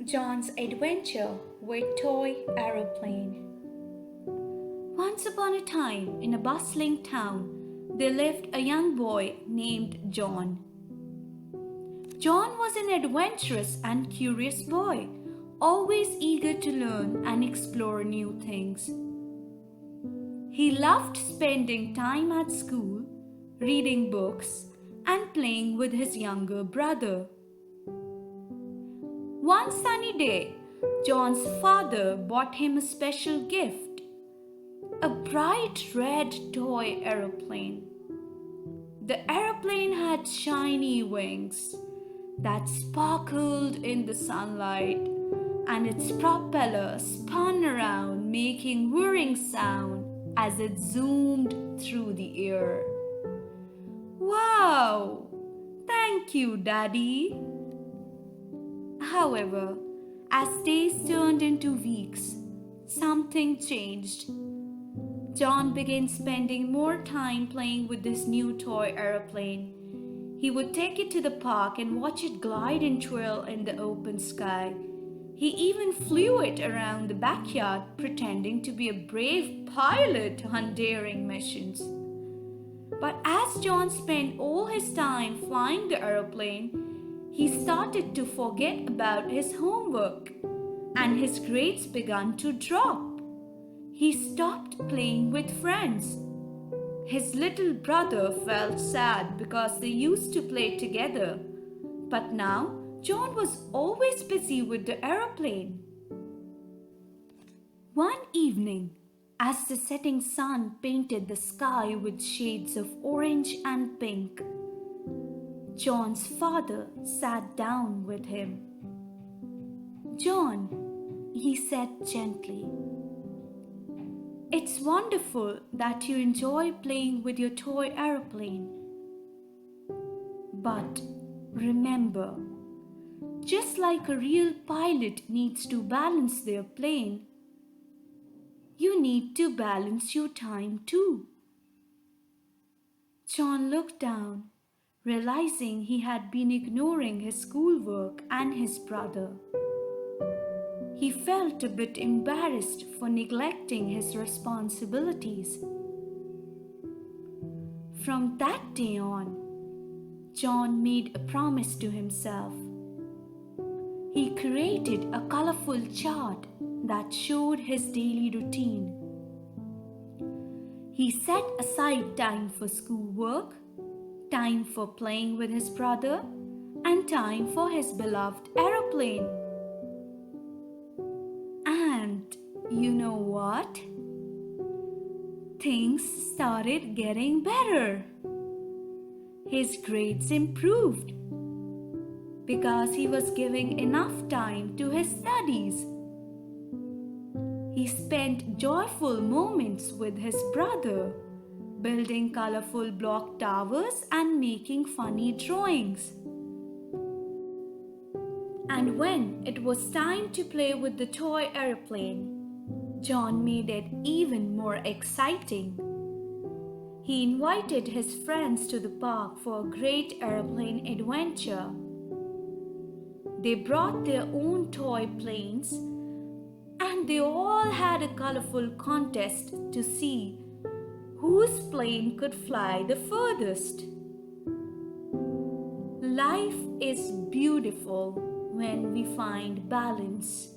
John's Adventure with Toy Aeroplane. Once upon a time, in a bustling town, there lived a young boy named John. John was an adventurous and curious boy, always eager to learn and explore new things. He loved spending time at school, reading books, and playing with his younger brother. One sunny day, John's father bought him a special gift, a bright red toy aeroplane. The aeroplane had shiny wings that sparkled in the sunlight, and its propeller spun around, making whirring sound as it zoomed through the air. Wow! Thank you, Daddy. However, as days turned into weeks, something changed. John began spending more time playing with this new toy aeroplane. He would take it to the park and watch it glide and twirl in the open sky. He even flew it around the backyard, pretending to be a brave pilot on daring missions. But as John spent all his time flying the aeroplane, he started to forget about his homework, and his grades began to drop. He stopped playing with friends. His little brother felt sad because they used to play together. But now, John was always busy with the aeroplane. One evening, as the setting sun painted the sky with shades of orange and pink, John's father sat down with him. "John," he said gently, "it's wonderful that you enjoy playing with your toy aeroplane. But remember, just like a real pilot needs to balance their plane, you need to balance your time too." John looked down, realizing he had been ignoring his schoolwork and his brother. He felt a bit embarrassed for neglecting his responsibilities. From that day on, John made a promise to himself. He created a colorful chart that showed his daily routine. He set aside time for schoolwork, time for playing with his brother, and time for his beloved aeroplane. And you know what? Things started getting better. His grades improved because he was giving enough time to his studies. He spent joyful moments with his brother, building colorful block towers and making funny drawings. And when it was time to play with the toy aeroplane, John made it even more exciting. He invited his friends to the park for a great aeroplane adventure. They brought their own toy planes, and they all had a colorful contest to see whose plane could fly the furthest. Life is beautiful when we find balance.